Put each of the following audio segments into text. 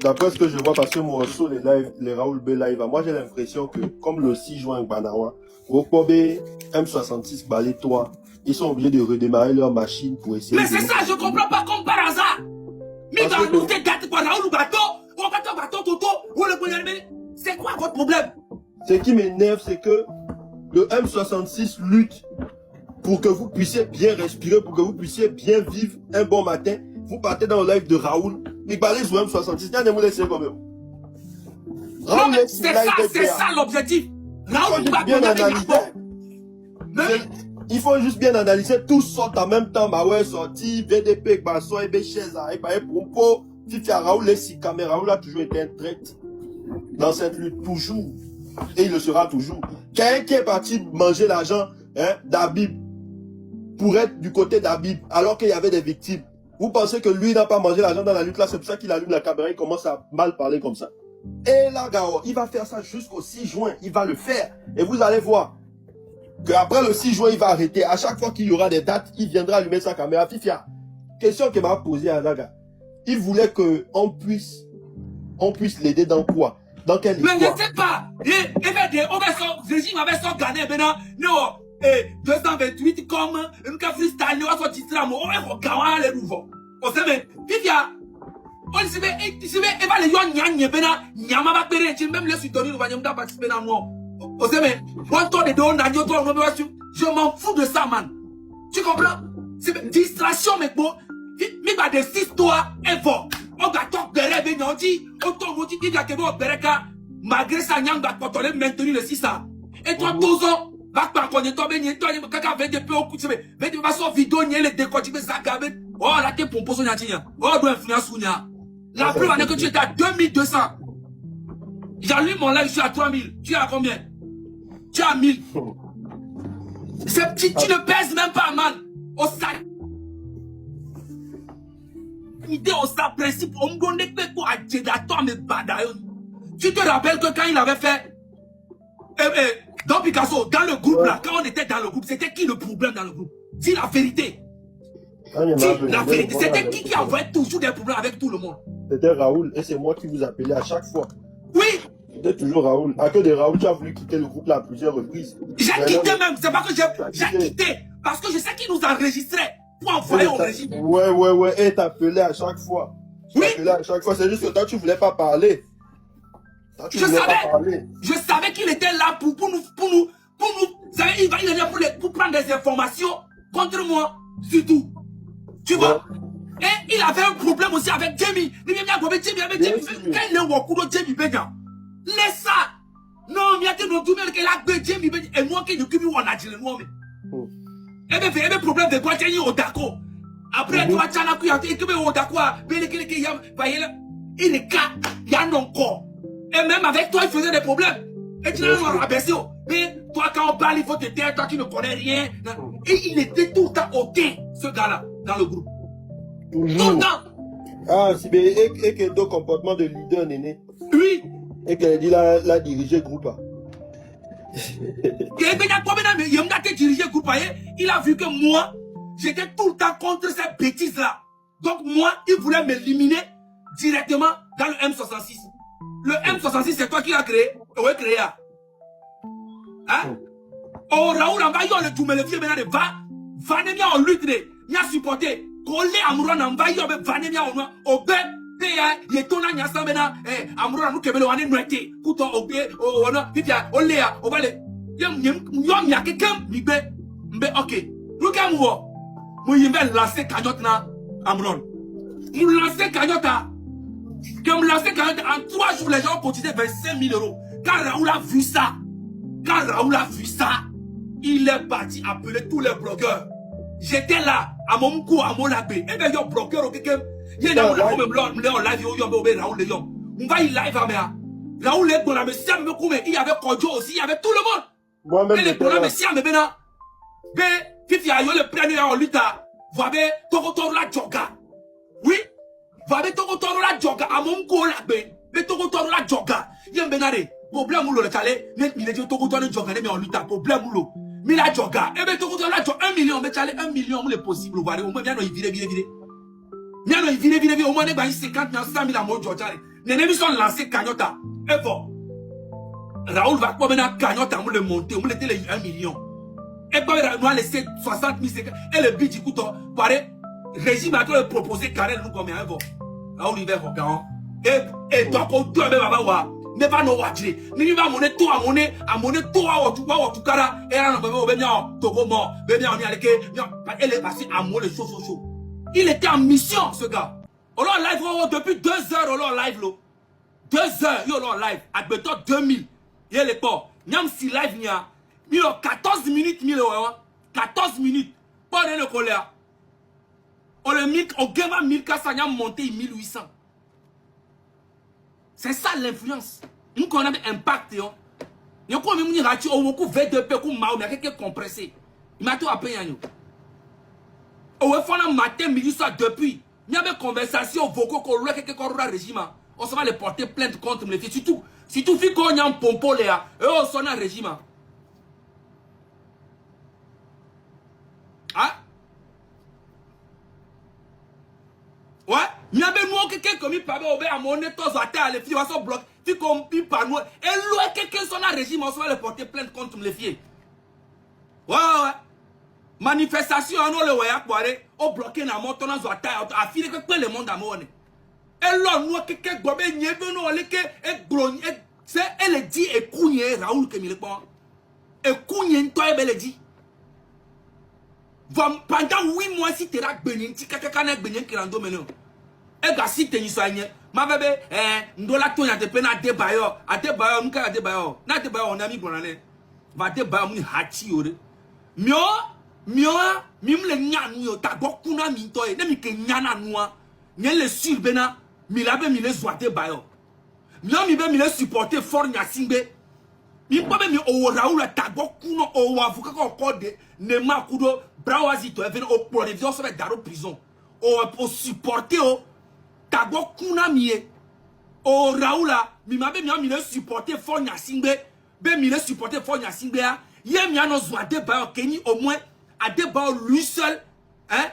D'après ce que je vois, parce que moi, sur les Raoul B live, moi j'ai l'impression que, comme le 6 juin Banawa, Rokobe M66 balai toi, ils sont obligés de redémarrer leur machine pour essayer Mais c'est ça, je comprends pas comme par hasard. C'est quoi votre problème? Ce qui m'énerve, c'est que le M66 lutte pour que vous puissiez bien respirer, pour que vous puissiez bien vivre un bon matin. Vous partez dans le live de Raoul, il parlait sur M66, il y a des mots laissés quand même. Non, mais c'est ça l'objectif. Raoul va bien analyser. Il faut juste bien analyser, tous sortent en même temps, Maoué sorti, VDP, Basso, Ebe Cheza, Ebe Pompo, Fitia Raoul, les 6 caméras, Raoul a toujours été un traître dans cette lutte, toujours. Et il le sera toujours. Quelqu'un qui est parti manger l'argent d'Habib pour être du côté d'Habib, alors qu'il y avait des victimes. Vous pensez que lui n'a pas mangé l'argent dans la lutte là, c'est pour ça qu'il allume la caméra, il commence à mal parler comme ça. Et là, Gao, il va faire ça jusqu'au 6 juin, il va le faire. Et vous allez voir qu'après le 6 juin, il va arrêter. À chaque fois qu'il y aura des dates, il viendra allumer sa caméra. Fifia, question qu'il m'a posée à Naga. Il voulait qu'on puisse l'aider dans quoi? Dans quelle histoire? Mais je ne sais pas. Le régime avait son gagné maintenant. Non. 228 comme une freestyle, on va sortir on va gawa les nouveaux. On sait mais Fifia, on sait mais il va les yon nyanye bena nyama va pere même les soutenir nous va nyama participer dans moi. On sait mais on tourne de don nanyo toi je m'en fous de ça man. Tu comprends? C'est distraction mais bon, mais va des histoires info. On va toi bere ben dit, on tombe dit qu'il y a que bon bereka malgré ça nyanga potole maintenir le 6 ça. Et toi tous ans bac par contre toi ben toi kaka VDP au coup de VDP va sur vidéo ni les décoder ça gabe oh là t'es pompo so nyatinya oh do influence nya la preuve est que tu es à 2200 j'allume mon live je suis à 3000 tu es à combien tu es à 1000 c'est petit tu ne pèses même pas man au sac idée au sac principe on me donne que pour à toi me badayon tu te rappelles que quand il avait fait dans Picasso, dans le groupe là, quand on était dans le groupe, c'était qui le problème dans le groupe? Dis la vérité. Dis la vérité. C'était qui envoyait toujours des problèmes avec tout le monde? C'était Raoul, et c'est moi qui vous appelais à chaque fois. Oui. C'était toujours Raoul. À que de Raoul, tu as voulu quitter le groupe là à plusieurs reprises. J'ai quitté même, c'est pas que j'ai quitté, parce que je sais qu'il nous enregistrait pour envoyer au régime. Ouais, et t'appelais à chaque fois. Oui. T'appelais à chaque fois, c'est juste que toi tu voulais pas parler. Je savais qu'il était là pour nous. Vous savez, il est là pour prendre des informations contre moi, surtout. Tu vois? Et il avait un problème aussi avec Jamie. Laisse ça. Non, mais il a Jamie. Et moi qui ne puis pas dire le nom. Et bien, il y a un problème de quoi tu es au d'accord. Après, tu vas il est cas, il y a un encore. Et même avec toi, il faisait des problèmes. Et tu l'as rabaissé. Mais toi, quand on parle, il faut te taire, toi, tu ne connais rien. Et il était tout le temps aucun, ce gars-là, dans le groupe. Toujours. Tout le temps. Ah, et qu'il y a deux comportements de leader, Néné. Oui. Et qu'elle a dit la diriger le groupe. Il a vu que moi, j'étais tout le temps contre ces bêtises-là. Donc moi, il voulait m'éliminer directement dans le M66. Le M66, c'est toi qui l'as créé. Oui, créé. Hein? Oh, Raoul, on va y aller, tu me le vieux maintenant de va nemia en lutte, il a supporté. Collé Amouron, on va y aller, va nemia en noir. Au bé, il est ton agna sans maintenant. Amouron, nous kebele, on est noité. Couton, au bé, on a, pipia, on l'est, on va aller. Yom, y'a quelqu'un, mi bé, ok. Nous, quand nous y vais lancer cagnotte, Amouron. Nous lancer cagnotte, comme lancer cagnotte, en 3 jours, les gens ont cotisé 25 000 €. Quand Raoul a vu ça, il est parti appeler tous les blogueurs. J'étais là, à mon coup, à mon labé. Et bien, il y a un blogueur, ok, il y a un live, on va y live, Raoul est dans la messia, il y avait Kodjo aussi, il y avait tout le monde. Moi-même, et les problèmes, messia, mais maintenant, Fifi a eu le premier en lutte, vous avez Togotor la Djoga. Oui, vous avez Togotor la Djoga, à mon coup, labé, mais Togotor la Djoga. Il y a un bénaré. Problème ou le calé, mais il est dit Togotor la Djoga, mais en lutte, problème ou l'eau. Mais la Djoga, et bien Togotor la Djoga, 1 million, mais 1 million, c'est possible, vous voyez, au moins bien, il vire. Miano, il vient, au moins, il y a 50 000, 100 000 à mon Georgia. Les ennemis sont lancés Cagnota. Et bon, Raoul va pas maintenant Cagnota, on le monter, on le les 1 million. Et puis, on a laissé 60 000, 50 000. Et le but du coup, pareil, régime a le proposé Karel nous comme un bon. Raoul, il va voir. Et donc, on doit même avoir. Ne pas nous watcher. Ni va monnaie tout à monnaie tout à tout cara. Et là, on va bien, Togo mort, bien, on y allait, elle est passée à moi le chaud. Il était en mission, ce gars. On l'a live, depuis 2 heures, on l'a live, 2 heures, il l'a live. À bientôt 2000. Il est pas. Nyam si live, il y a 14 minutes, 14 minutes. Pas de le colère. On le mis, on gagne 1400, il a monté 1800. C'est ça l'influence. Nous qu'on a un impact. Nous avons même raté au beaucoup V2P comme Mao, mais quelqu'un compressé. Il m'a tout appris. Au fond, matin, midi, soir, depuis. Il y a des conversations vocaux qu'on a quelqu'un qu'on a régime. On se va les porter plainte contre les filles. Surtout, si qu'on y a un pompo là, et on s'en a régime. Hein? Ouais, il y a quelqu'un comme il parle à mon état, les filles vont se bloquer. Puis comme il parle, et l'eau quelqu'un son régime, on va les porter plainte contre les filles. Ouais. Manifestation, on le voit pour aller au bloquer dans mon ton à filer que le monde à mon. Et là, nous, quelqu'un gobe n'y est venu, c'est elle dit et cougné Raoul que me répond. Et cougné, toi, elle dit. Pendant 8 mois, si tu as béni, si tu as béni, qui rend domaine. Et quand si tu es soigné, ma bébé, nous la tourne à te peine à débailler, nous qu'à débailler. N'a débailler, on a mis pour l'année. Va débailler, on hati, mio, mim le nyanu yo, ta beaucoup na mintoye, ne mi ke nyana noa, nye le surbena, mi labe mi le zoate bayo. Mio mi be mi le supporter fort nyasingbe. Mi pabe mi o Raoul ta beaucoup no o wavuka ko kode, ne ma kudo, brawazi to even o pro de vion se daro prison. O supporter o, ta beaucoup na miye. O Raoula, mi mabe mi le supporter fort nyasingbe, be mi le supporter fort nyasingbe a, ye mi ano zoate bayo, keni au moins, à débat lui seul, hein,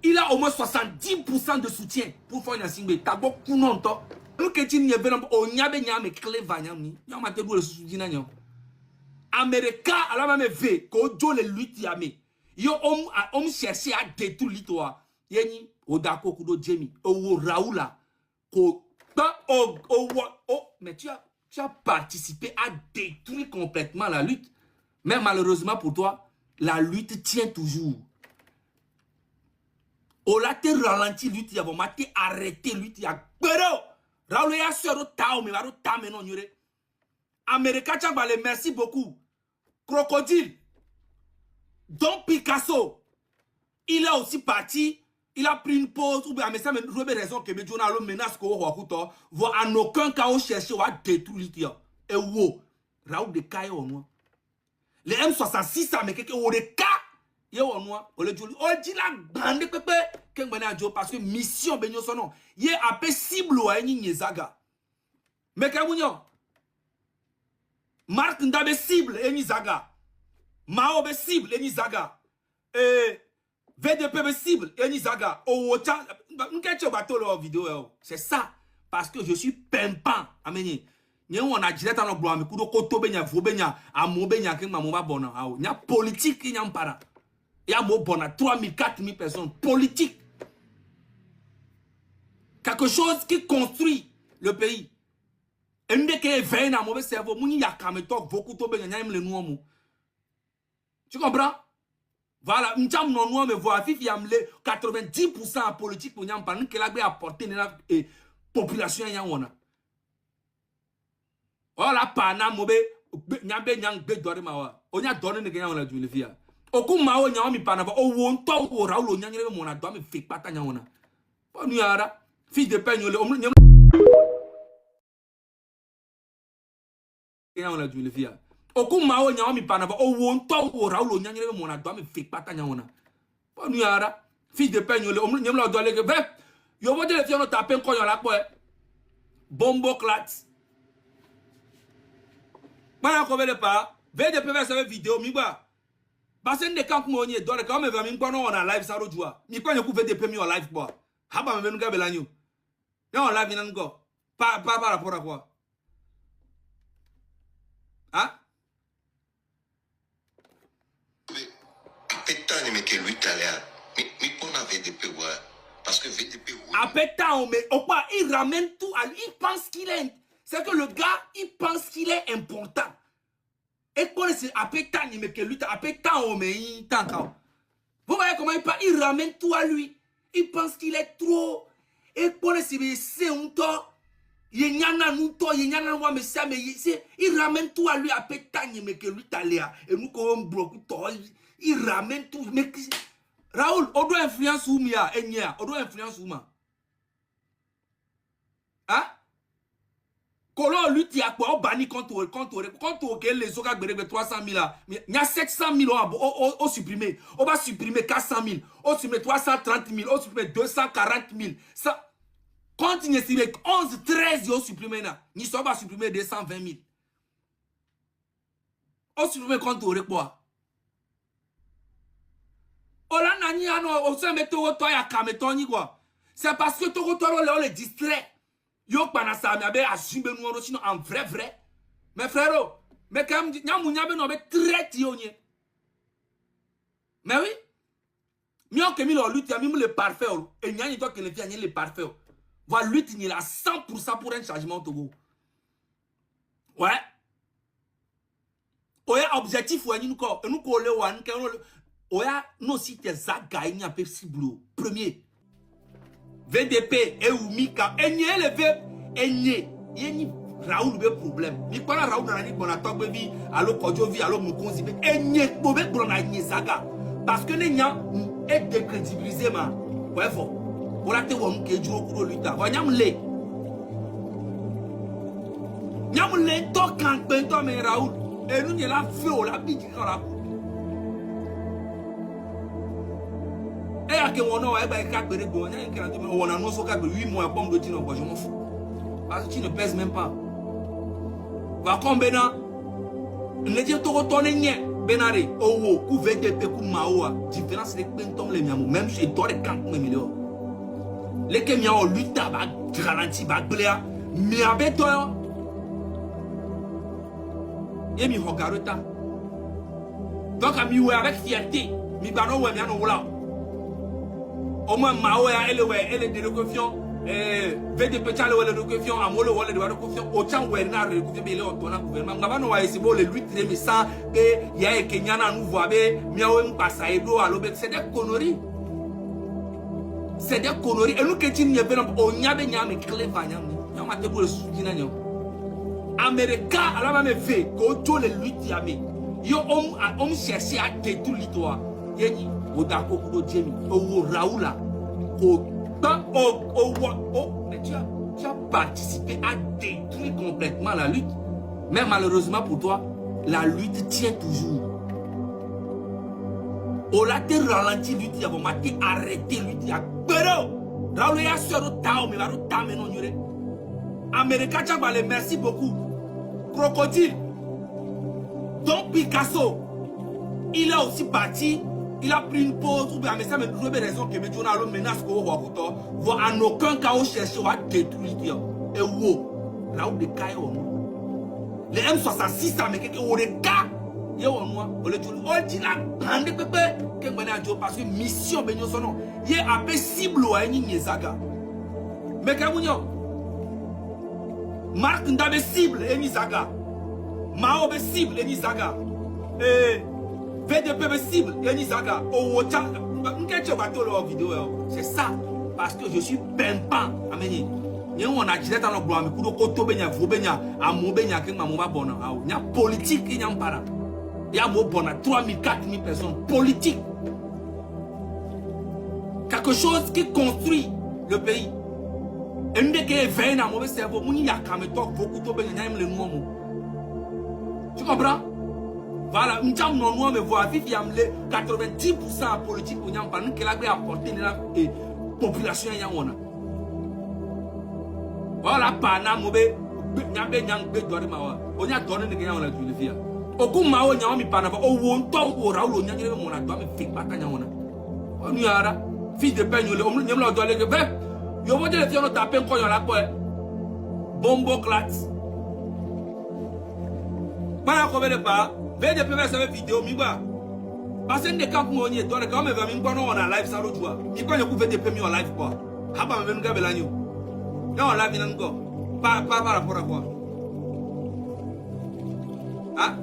il a au moins 70% de soutien pour faire une assignée. T'as beaucoup longtemps. Nous qui n'y avons pas, on y a bien mais clé vanyami. Y a ma tête le soutien n'yo. Américain à la même veille qu'au jour le lutte yamé. Yo on chercher à détruire l'histoire. Yeni odako kudo Jamie o Raoula ko mais tu as participé à détruire complètement la lutte. Mais malheureusement pour toi, la lutte tient toujours. On l'a te ralenti lutte, on m'a te arrêté lutte. Raoul ya sero tao mais varo ta menon yure. Américain tchambale merci beaucoup. Crocodile. Don Picasso. Il est aussi parti. Il a pris une pause ou bien mais ça me trouve raison que me journal menace ko wakuto voit en aucun cas au chercher ou à détruire lutte. Et wo Raoul de Kayo au noir. Les M66 ça mais quelque au cas yo on moi on le dit la grande pépé parce que mission benyo son nom yé appé cible wa ni zaga mais kamunyo Mark ndabe cible eni zaga Mao be cible eni zaga VDP be cible eni zaga o cha nkeche bateau la vidéo c'est ça parce que je suis pimpant amenye. Nous on a dit dans le bloc, mais kudo koto benya, vobenya, amo benya, que maman va bona. Il y a politique qui n'y a pas. Il y a mo bona 3000, 4000 personnes politique. Quelque chose qui construit le pays. Et nous que veille dans mauvais cerveau, mouni ya kametok, beaucoup to benya, n'aime le noir mou. Tu comprends? Voilà, nous sommes non noir mais voir fifi amle 90% en politique pour n'y a pas nous que la bé apporter la population y a on a. Voilà, pana mobe, nyambe nyang be dori mawa. Onya dori ne ganya wala jule via. Oku mawo nyama mi pana ba. O wonto o Raoul nyangere be mona do mi fake pata nyawona. Po nu yara, fils de peñole omlu nyam. Ganya wala jule via. Oku mawo nyama mi pana ba. O wonto o Raoul nyangere be mona do mi fake pata nyawona. Po nu yara, fils de peñole omlu nyam la do leke. Bref, yo vote le fiano tapen ko yo la po. Bombo clat. Mana ko vele pa VDP va faire vidéo mi ba parce que ne quand mo ni do le quand me va mi ngba no on live ça rojua mi kwa nyoku VDP mi on live ba Haba me nuka belanyo. Non, la vient encore. Pas par rapport à quoi? Hein? Pétain, mais que lui, mais on a VDP, ouais. Parce que VDP, oui. À pétain, mais au quoi, il ramène tout à lui. Il pense qu'il est. C'est que le gars, il pense qu'il est important. Et pour c'est à pétain, mais que lui, à pétain, mais il t'entend. Vous voyez comment il parle? Il ramène tout à lui. Il pense qu'il est trop. Et pour c'est un temps. Il ramène tout à lui à pétagne, mais que lui t'allait. Et nous, comme beaucoup, il ramène tout. Mais Raoul, on doit influence où mia, on doit influence où ma. Hein? Quand lui, tu as quoi? On bannit quand les autres ont 300 000 là. Il y a 700 000 au supprimer. On va supprimer 400 000. On supprimer 330 000. On supprimer 240 000. Ça. Quand il y a 11, 13, ils ont supprimé. Ils sont pas supprimer 220 000. On supprime quand on aurait quoi? C'est parce que on les distrait. Yo pas ça mais assume nous sinon en vrai. Mais frérot, mais quand même no très tionnier. Mais oui. Mieux que mille lutte, il y a le parfait et il y a toi que le parfait. Va lutte il a 100% pour un changement au Togo. Ouais. Oya objectif ou nous ko le wan ke oya no si te zaga ni a cible. Premier. VDP et Oumika enye levé enye yeni Raoul be problème. Mi para Raoul na ni bona to bi allo kojo vi allo mukonzi be enye bo be bro na enye zaga parce que les gens est décrédibilisé ma. Ouais fort. Pour la te won ke ju okuro luta. Wa nyam le to kan pe to me Raoul. Et nous, la feu, la bite, la et à que on a 8 mois, bombe de dino, je m'en fous. Parce que tu ne pèses même pas. Va comme Bénin, ne dis pas retourner, Benare, oh, ou VDP, ou Maoua, différence les pentons, les miamou, même chez toi, les 40 millions. Les Kémiens, lutte, garantie, bagléa, mais avec toi, et mi hogarota donc à mi avec fierté mi bano we mi anu wala au moins Mao elle est de reconfiance VDP chale wala de reconfiance amolo wala de reconfiance autant we na reconfiance be le otona gouvernement ngabano wa esibo le 8 mais ça et ya e kenyana nous voir be mi awe mpasa edo alobe c'est des conneries et nous que tu n'y ben on nyabe nyame clever nyama te bo le soudina nyo Américain, alors même fait, quand tu les luttes, yo on cherche à détruire l'histoire. Yeni, au d'accord, au Jamie, au Raoula, mais tu as participé à détruire complètement la lutte. Mais malheureusement pour toi, la lutte tient toujours. On l'a ralenti lutte, on m'a arrêté lutte. Pero, Raoula ya sur le tao, mais va le tao mais non yure. Américain, tu as merci beaucoup. Crocodile. Donc Picasso, il a aussi parti, il a pris une pause, ou bien mais ça me trouve raison que mes journaux menacent qu'on va voir en aucun cas on cherche à détruire. Et wow, là où des cas les M66 ça mais quelqu'un au cas, il y a au moins, on le dit la grande pépé, que parce que mission ben son nom, il est appelé cible ou un zaga. Mais quand vous Marc Ndabe cible et Nizaga. Mao be cible et Nizaga. VDP be cible et Nizaga. C'est ça. Parce que je suis pimpant. Amen. On a dit dans le bois, mais pour le côté, il y a politique, il y a un para. Il y a 3 000, 4 000 personnes. Politique. Quelque chose qui construit le pays. Et nous devons un mauvais cerveau, nous avons beaucoup de tu comprends? Voilà, nous avons mais voir vite, il y a 90% politique, nous avons pas apporté la population. Voilà, pas na mauvais, nous avons donné des gens à la vie. Au coup, nous avons mis par là, au wonton, au raoul, nous avons fait pas. Fils de peigne, on me l'a donné. Bref, je vais dire les filles, on tape un coin, on l'a quoi. Bombo clat. Voilà combien de pas. VDP va faire vidéo, mi va. Parce que des camps pour moi, toi, les gars, mais vraiment, on a live, ça l'autre fois. Il peut y avoir VDP en live, quoi. Haba, même gars, belagno. Non, on live, il y a encore. Pas par rapport à quoi. Hein?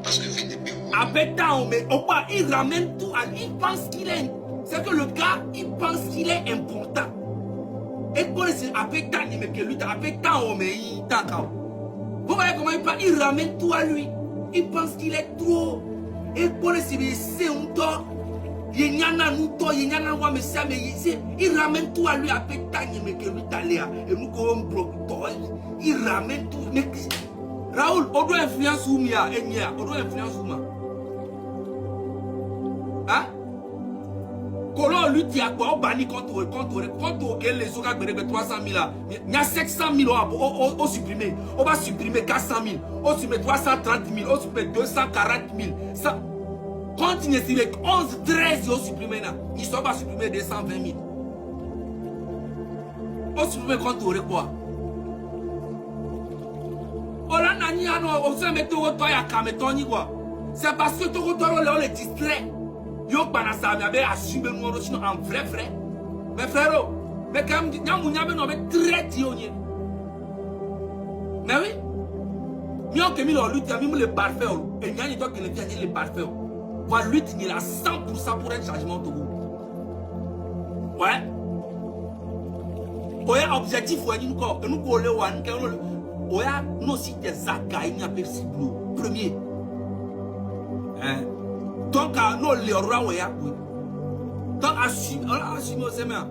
Parce que VDP. Il ramène tout à lui. Il pense qu'il est. C'est que le gars, il pense qu'il est important. Et pour c'est Apeta, il me que lui, Apeta, on me y d'accord. Vous voyez comment il parle? Il ramène tout à lui. Il pense qu'il est trop. Et pour c'est un tort. Il y en a nous tort, il y en a moi, mais ça, mais il ramène tout à lui. Apeta, il me que lui, d'aller. Et nous, comme bloc, il ramène tout. Mais Raoul, on doit influence ou mia, on doit influence ou ma. Hein? Colon lui dit à quoi on bannit contre les autres qui 300 000 là. Il y a 700 000 on supprimer. On va supprimer 400 000. On supprime 330 000. On supprime 240 000. Ça, continue sur les 11, 13 on supprime là. Ils sont pas supprimer 220 000. On supprime contre quoi? C'est parce que on les distrait. Yo banasa mais assumer nous en vrai. Mais frère, mais quand même très tionnier. Mais oui. Mieux que mille lutte, il y a le parfait et il y a des gens qui le parfait. Va lutte il a 100% pour un changement de goût. Ouais. Ouais, objectif ouais nous quoi, nous coller one ouais, nous aussi des zaga il n'y a personne. Premier. Hein? Donc, nous, les rois, donc, assume aux aimants.